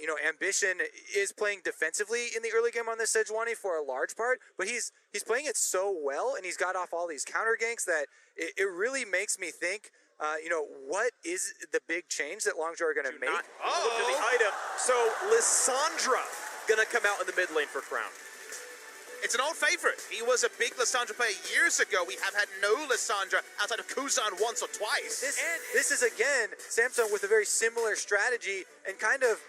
You know, Ambition is playing defensively in the early game on this Sejuani for a large part, but he's playing it so well, and he's got off all these counter ganks that it really makes me think, you know, what is the big change that LongZu are going to make? Look at the item. So Lissandra going to come out in the mid lane for Crown. It's an old favorite. He was a big Lissandra player years ago. We have had no Lissandra outside of Kuzan once or twice. This is, again, SamSung with a very similar strategy and kind of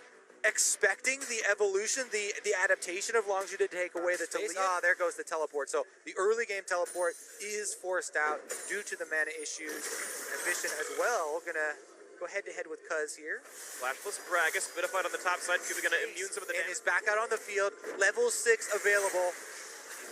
expecting the evolution, the adaptation of LongZu to take away the Talia. Ah, there goes the teleport. So the early game teleport is forced out due to the mana issues. Ambition as well, gonna go head-to-head with Cuz here. Flashless Gragas, bit of fight on the top side. Kubi gonna immune some of the and damage. is back out on the field. Level 6 available.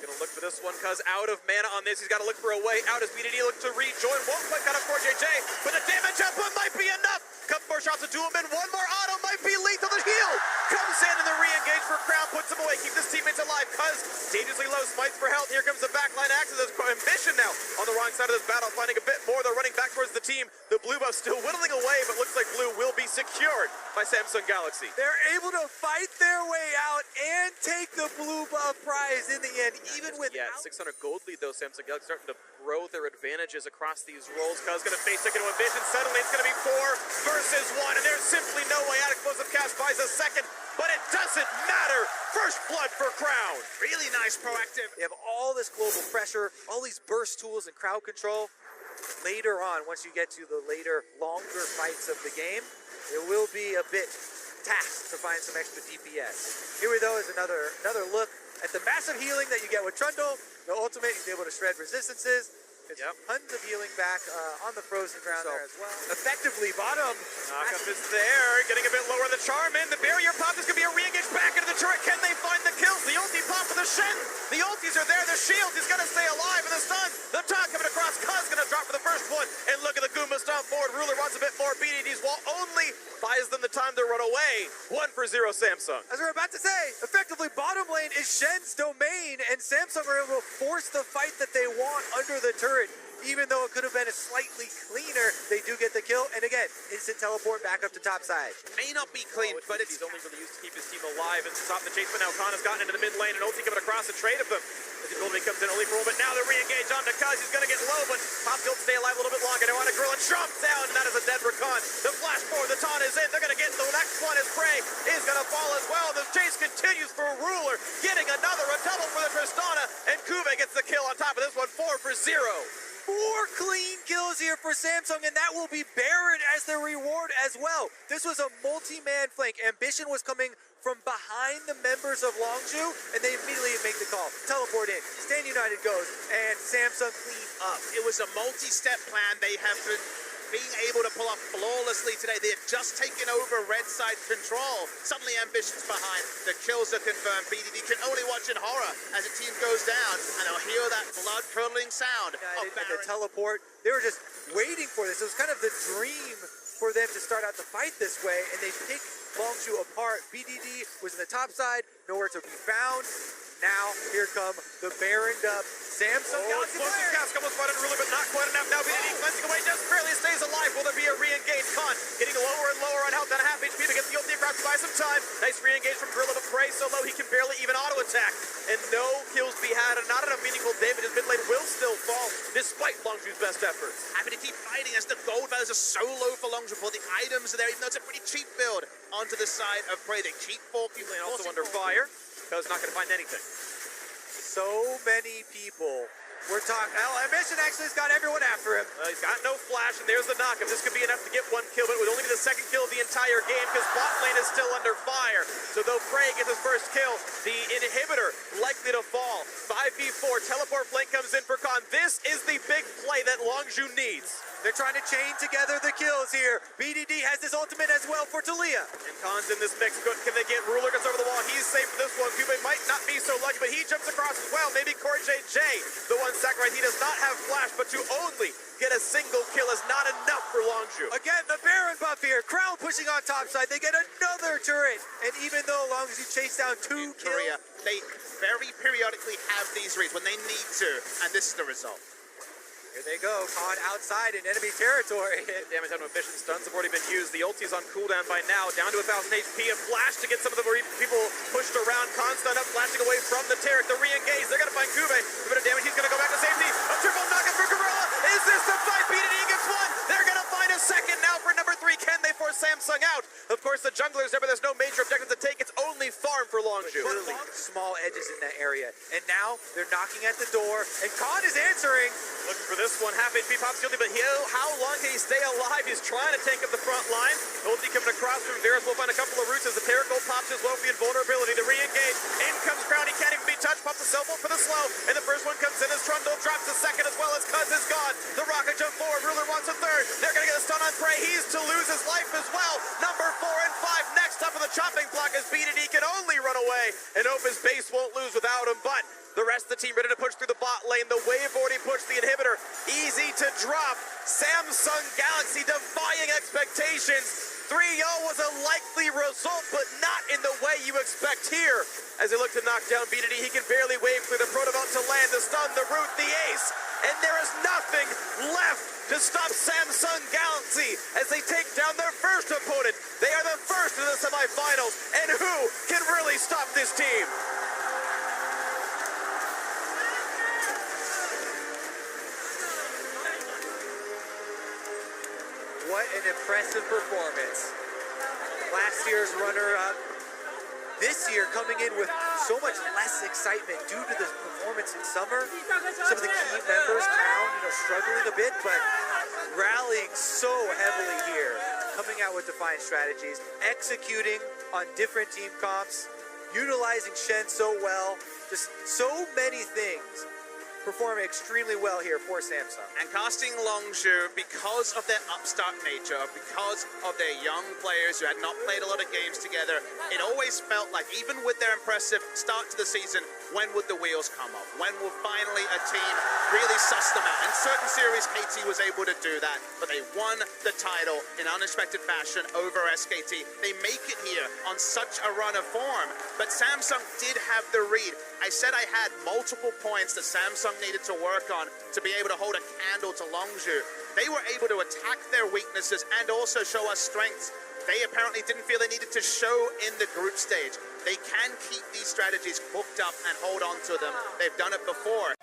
Gonna look for this one, Cuz out of mana on this. He's got to look for a way out as BDD look to rejoin. Won't quite cut up for JJ, but the damage output might be enough. Couple more shots to do him in. One more auto might be lethal. The heal comes in and the re-engage for Crown puts him away. Keep his teammates alive. Cuz dangerously low, smites for health. Here comes the backline axis. There's Ambition now on the wrong side of this battle, finding a bit more. They're running back towards the team. The blue buff still whittling away, but looks like blue will be secured by Samsung Galaxy. They're able to fight their way out and take the blue buff prize in the end, even with 600 gold lead though. Samsung Galaxy starting to grow their advantages across these roles. Cuz gonna face second to Ambition. Suddenly it's gonna be 4 versus 1, and there's simply no way out. Explosive cast buys a second, but it doesn't matter. First blood for Crown. Really nice proactive. They have all this global pressure, all these burst tools and crowd control. Later on, once you get to the later, longer fights of the game, it will be a bit tasked to find some extra DPS. Here we go is another look at the massive healing that you get with Trundle. The ultimate, he's able to shred resistances. It's tons of healing back on the frozen ground there as well. Effectively, bottom. Knockup is there, getting a bit lower on the Charmin. The barrier pop is going to be a re-engage back into the turret. Can they find the kills? The ulti pop for the Shen. The ultis are there, the shield. He's going to stay alive in the stun. The top coming across. Cuz going to drop for the first one. And look at the Goomba stomp forward. Ruler wants a bit more. BDD's wall only buys them the time to run away. 1-0 Samsung. As we're about to say, effectively bottom lane is Shen's domain, and Samsung are able to force the fight that they want under the turret. Even though it could have been a slightly cleaner, they do get the kill. And again, instant teleport back up to top side. May not be clean, but it's only really used to keep his team alive and stop the chase. But now Khan has gotten into the mid lane, and ulti coming across the trade of them. As the Golden comes in only for a moment. Now they're re-engaged on to Cuz. He's going to get low, but Pop will stay alive a little bit longer. They want to grill and jump down, and that is a dead Rakan. The flash forward, the taunt is in. They're going to get the next one as Prey is going to fall as well. The chase continues for Ruler, getting a double for the Tristana, and Kuve gets the kill on top of this one, 4-0. 4 clean kills here for Samsung, and that will be Baron as the reward as well. This was a multi-man flank. Ambition was coming from behind the members of LongZu, and they immediately make the call. Teleport in. Stand United goes, and Samsung clean up. It was a multi-step plan. They have been being able to pull off flawlessly today. They have just taken over red side control. Suddenly Ambition's behind. The kills are confirmed. BDD can only watch in horror as the team goes down, and they'll hear that blood-curdling sound of and the teleport. They were just waiting for this. It was kind of the dream for them to start out the fight this way, and they pick LongZu apart. BDD was in the top side, nowhere to be found. Now, here come the Baroned up Samsung Galaxy players. Cast almost spotted Ruler, but not quite enough. Now BDD cleansing away, just barely stays alive. Will there be a re-engage? Khan getting lower and lower on health and a half HP to get the ulti across to buy some time. Nice re-engage from Gorilla, but Prey so low he can barely even auto-attack. And no kills to be had, and not enough meaningful damage. His mid lane will still fall, despite LongZu's best efforts. Happy to keep fighting as the gold values are so low for LongZu. The items are there, even though it's a pretty cheap build onto the side of Prey. They keep forking. Also under fire. Cuz not going to find anything. So many people were talking. Ambition actually has got everyone after him. He's got no flash, and there's the knockup. This could be enough to get 1 kill, but it would only be the second kill of the entire game because bot lane is still under fire. So though Prey gets his first kill, the inhibitor likely to fall. 5v4, teleport flank comes in for Khan. This is the big play that LongZu needs. They're trying to chain together the kills here. BDD has his ultimate as well for Talia. And Khan's in this mix. Can they get Ruler? Gets over the wall. He's safe for this one. Cube might not be so lucky, but he jumps across as well. Maybe Core JJ, the one sacrifice. He does not have flash, but to only get a single kill is not enough for LongZu. Again, the Baron buff here. Crown pushing on top side. They get another turret. And even though LongZu chase down 2 kills, they very periodically have these reads when they need to, and this is the result. Here they go, caught outside in enemy territory. Damage out of efficient stuns have already been used. The ulti's on cooldown by now, down to 1,000 HP. A flash to get some of the people pushed around. Khan stun up, flashing away from the Taric. The re-engage, they're gonna find Kube. A bit of damage, he's gonna go back to safety. A triple knockup for Gorilla. Is this the fight? BDD gets one. They're gonna find a second now for number 3. Can they force SamSung out? Of course, the junglers there, but there's no major objectives to take. It's only farm for LongZu. Really small edges in that area. And now they're knocking at the door, and Khan is answering. Looking for this one, half HP pops guilty, but how long can he stay alive? He's trying to tank up the front line. Ulti coming across from Varus. We'll find a couple of routes as the Taric ult pops his wealthy invulnerability to re-engage. In comes Crown, he can't even be touched. Pops the cell phone for the slow, and the first one comes in as Trundle drops the second as well as Cuz is gone. The rocket jump forward, Ruler wants a third. They're gonna get a stun on Prey. He's to lose his life as well. Number 4 and 5 next up on the chopping block as BDD can only run away, and hope his base won't lose without him, but the rest of the team ready to push through the bot lane. The wave already pushed the inhibitor. Easy to drop. SamSung Galaxy defying expectations. 3-0 was a likely result, but not in the way you expect here. As they look to knock down BDD, he can barely wave through the Protobout to land, the stun, the root, the ace, and there is nothing left to stop SamSung Galaxy as they take down their first opponent. They are the first in the semifinals, and who can really stop this team? What an impressive performance. Last year's runner-up. This year coming in with so much less excitement due to the performance in summer. Some of the key members, Crown, struggling a bit, but rallying so heavily here. Coming out with defined strategies, executing on different team comps, utilizing Shen so well. Just so many things. Performing extremely well here for SamSung. And casting LongZu, because of their upstart nature, because of their young players who had not played a lot of games together, it always felt like, even with their impressive start to the season, when would the wheels come off? When will finally a team really suss them out? In certain series, KT was able to do that, but they won the title in unexpected fashion over SKT. They make it here on such a run of form, but SamSung did have the read. I said I had multiple points that SamSung needed to work on to be able to hold a candle to LongZu. They were able to attack their weaknesses and also show us strengths they apparently didn't feel they needed to show in the group stage. They can keep these strategies hooked up and hold on to them. They've done it before.